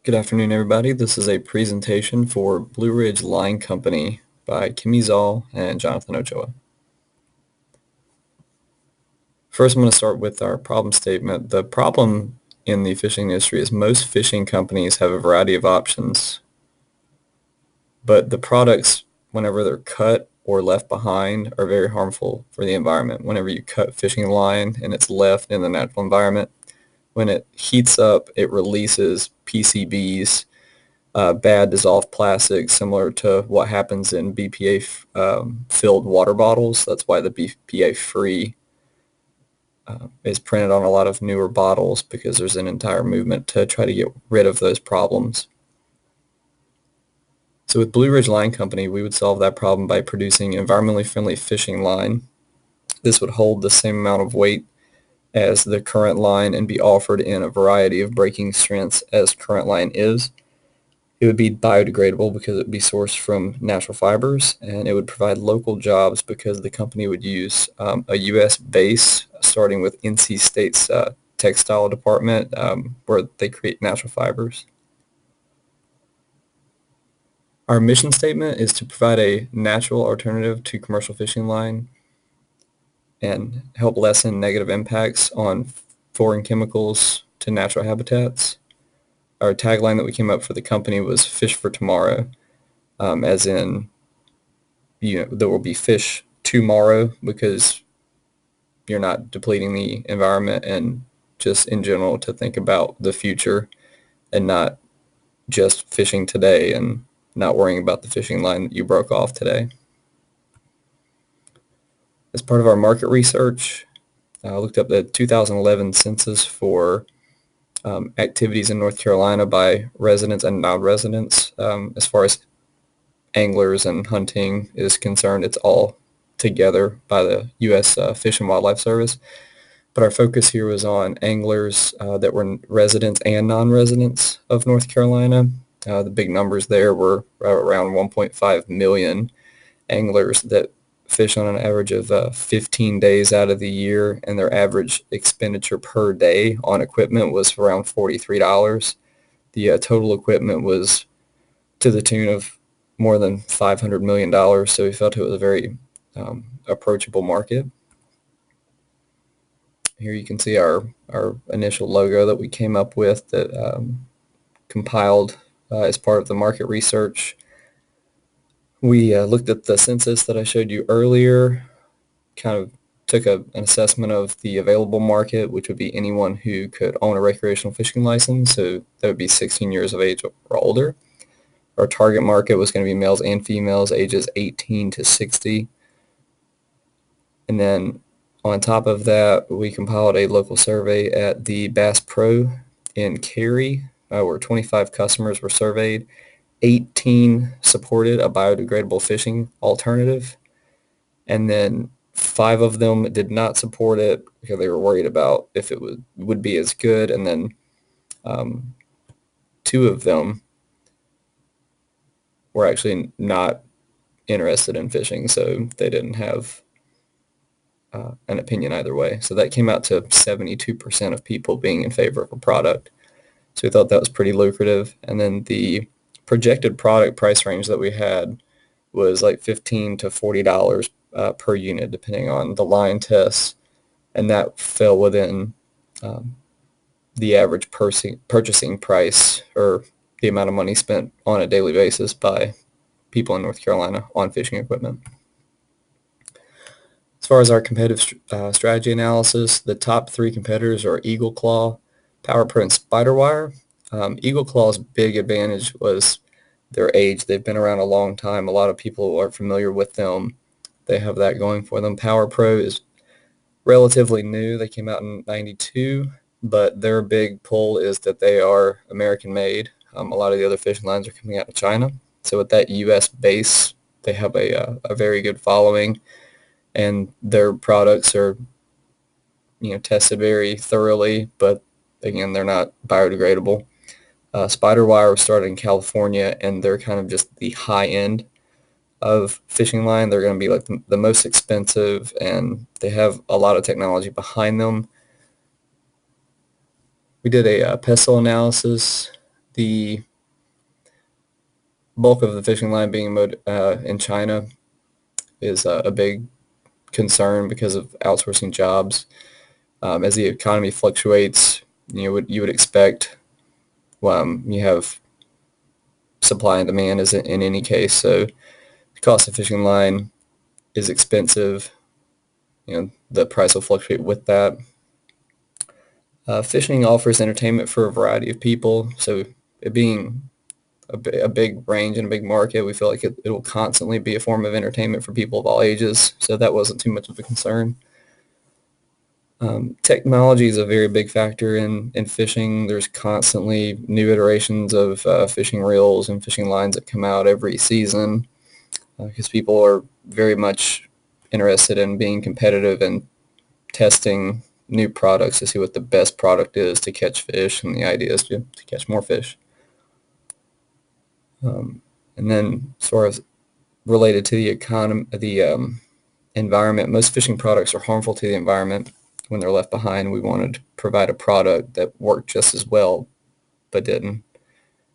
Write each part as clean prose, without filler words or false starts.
Good afternoon, everybody. This is a presentation for Blue Ridge Line Company by Kimmy Zoll and Jonathan Ochoa. First, I'm going to start with our problem statement. The problem in the fishing industry is most fishing companies have a variety of options, but the products, whenever they're cut or left behind, are very harmful for the environment. Whenever you cut fishing line and it's left in the natural environment, when it heats up, it releases PCBs, bad dissolved plastic, similar to what happens in BPA filled water bottles. That's why the BPA free is printed on a lot of newer bottles, because there's an entire movement to try to get rid of those problems. So with Blue Ridge Line Company, we would solve that problem by producing environmentally friendly fishing line. This would hold the same amount of weight as the current line and be offered in a variety of breaking strengths as current line is. It would be biodegradable because it would be sourced from natural fibers, and it would provide local jobs because the company would use a U.S. base, starting with NC State's textile department, where they create natural fibers. Our mission statement is to provide a natural alternative to commercial fishing line and help lessen negative impacts on foreign chemicals to natural habitats. Our tagline that we came up for the company was "Fish for Tomorrow," as in, there will be fish tomorrow because you're not depleting the environment, and just in general to think about the future and not just fishing today and not worrying about the fishing line that you broke off today. As part of our market research, I looked up the 2011 census for activities in North Carolina by residents and non-residents. As far as anglers and hunting is concerned, it's all together by the U.S. Fish and Wildlife Service. But our focus here was on anglers that were residents and non-residents of North Carolina. The big numbers there were around 1.5 million anglers that fish on an average of 15 days out of the year, and their average expenditure per day on equipment was around $43. The total equipment was to the tune of more than $500 million, so we felt it was a very approachable market. Here you can see our initial logo that we came up with that compiled as part of the market research. We looked at the census that I showed you earlier, kind of took an assessment of the available market, which would be anyone who could own a recreational fishing license, so that would be 16 years of age or older. Our target market was going to be males and females, ages 18 to 60. And then on top of that, we compiled a local survey at the Bass Pro in Cary, where 25 customers were surveyed. 18 supported a biodegradable fishing alternative, and then 5 of them did not support it because they were worried about if it would be as good, and then 2 of them were actually not interested in fishing, so they didn't have an opinion either way. So that came out to 72% of people being in favor of a product. So we thought that was pretty lucrative. And then the projected product price range that we had was like $15 to $40 per unit, depending on the line tests, and that fell within the average purchasing price, or the amount of money spent on a daily basis by people in North Carolina on fishing equipment. As far as our competitive strategy analysis, the top 3 competitors are Eagle Claw, Power Pro, and Spiderwire. Eagle Claw's big advantage was their age. They've been around a long time. A lot of people are familiar with them. They have that going for them. Power Pro is relatively new. They came out in '92, but their big pull is that they are American-made. A lot of the other fishing lines are coming out of China. So with that U.S. base, they have a very good following, and their products are tested very thoroughly, but again, they're not biodegradable. Spiderwire was started in California, and they're kind of just the high end of fishing line. They're going to be like the most expensive, and they have a lot of technology behind them. We did a pestle analysis. the bulk of the fishing line being mowed in China is a big concern because of outsourcing jobs. As the economy fluctuates, you would expect you have supply and demand as in any case. So the cost of fishing line is expensive. The price will fluctuate with that. Fishing offers entertainment for a variety of people. So it being a big range and a big market, we feel like it will constantly be a form of entertainment for people of all ages. So that wasn't too much of a concern. Technology is a very big factor in fishing. There's constantly new iterations of fishing reels and fishing lines that come out every season because people are very much interested in being competitive and testing new products to see what the best product is to catch fish, and the idea is to catch more fish. And then as far as related to the economy, the environment, most fishing products are harmful to the environment when they're left behind. We wanted to provide a product that worked just as well but didn't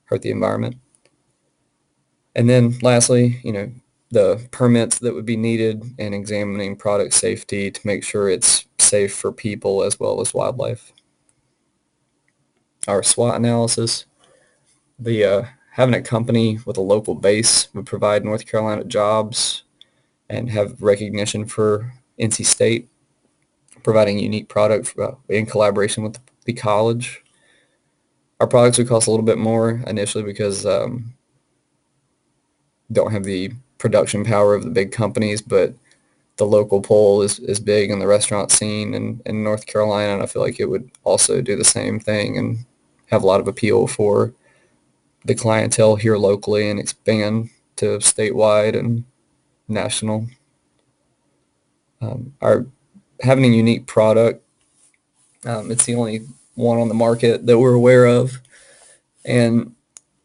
hurt the environment. And then lastly, the permits that would be needed and examining product safety to make sure it's safe for people as well as wildlife. Our SWOT analysis, having a company with a local base would provide North Carolina jobs and have recognition for NC State, providing a unique product in collaboration with the college. Our products would cost a little bit more initially because don't have the production power of the big companies, but the local pull is big in the restaurant scene in North Carolina, and I feel like it would also do the same thing and have a lot of appeal for the clientele here locally and expand to statewide and national. Our having a unique product, it's the only one on the market that we're aware of, and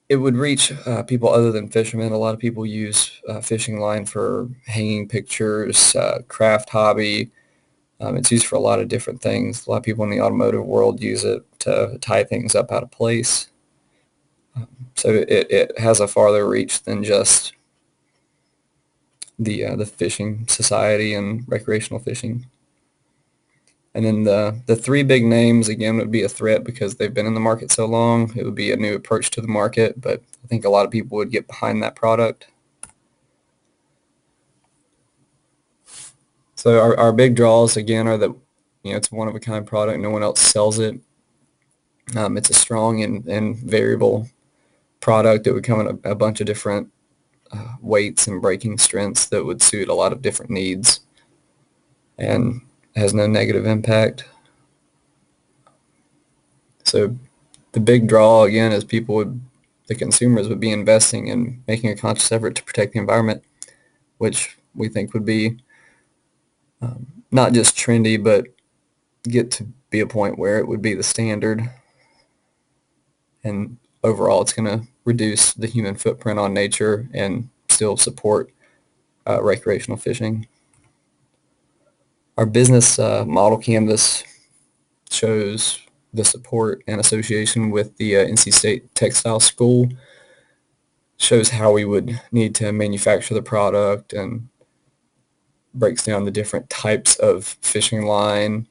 it would reach people other than fishermen. A lot of people use fishing line for hanging pictures, craft hobby. It's used for a lot of different things. A lot of people in the automotive world use it to tie things up out of place. So it has a farther reach than just the fishing society and recreational fishing. And then the three big names, again, would be a threat because they've been in the market so long. It would be a new approach to the market, but I think a lot of people would get behind that product. So our big draws, again, are that it's a one-of-a-kind product. No one else sells it. It's a strong and variable product that would come in a bunch of different weights and breaking strengths that would suit a lot of different needs and has no negative impact. So the big draw, again, is the consumers would be investing in making a conscious effort to protect the environment, which we think would be not just trendy, but get to be a point where it would be the standard. And overall, it's going to reduce the human footprint on nature and still support recreational fishing. Our business model canvas shows the support and association with the NC State Textile School, shows how we would need to manufacture the product and breaks down the different types of fishing line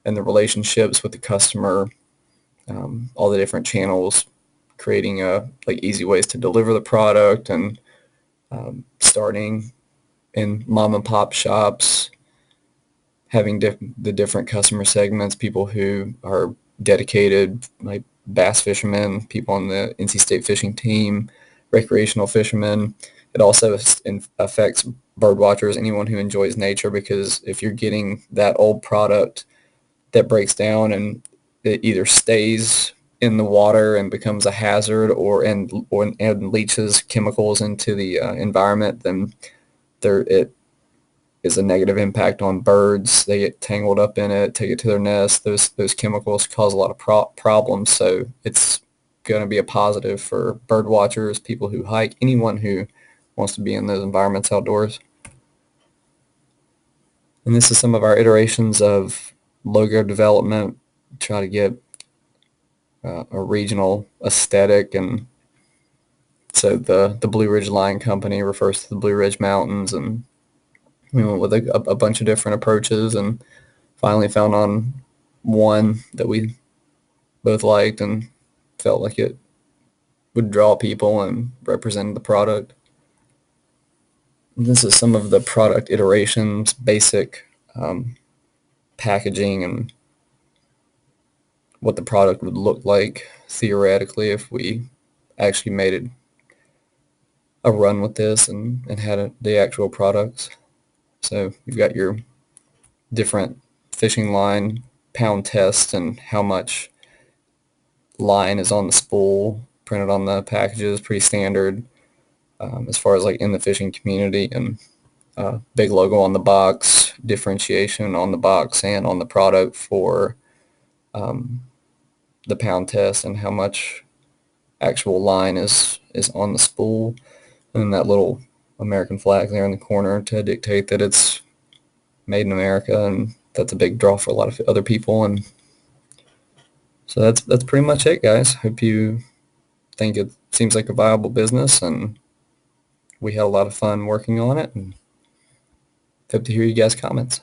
and the relationships with the customer, all the different channels, creating like easy ways to deliver the product and starting in mom and pop shops, having the different customer segments, people who are dedicated, like bass fishermen, people on the NC State fishing team, recreational fishermen. It also affects bird watchers, anyone who enjoys nature, because if you're getting that old product that breaks down and it either stays in the water and becomes a hazard and leaches chemicals into the environment, then it is a negative impact on birds. They get tangled up in it, take it to their nest. Those chemicals cause a lot of problems. So it's going to be a positive for bird watchers, people who hike, anyone who wants to be in those environments outdoors. And this is some of our iterations of logo development. Try to get a regional aesthetic. And so the Blue Ridge Line Company refers to the Blue Ridge Mountains, and we went with a bunch of different approaches and finally found on one that we both liked and felt like it would draw people and represent the product. And this is some of the product iterations, basic packaging, and what the product would look like theoretically if we actually made it a run with this and had the actual products. So you've got your different fishing line pound tests and how much line is on the spool printed on the packages, pretty standard as far as like in the fishing community, and big logo on the box, differentiation on the box and on the product for the pound test and how much actual line is on the spool, and then that little American flag there in the corner to dictate that it's made in America, and that's a big draw for a lot of other people. And so that's pretty much it, guys. Hope you think it seems like a viable business, and we had a lot of fun working on it, and hope to hear you guys' comments.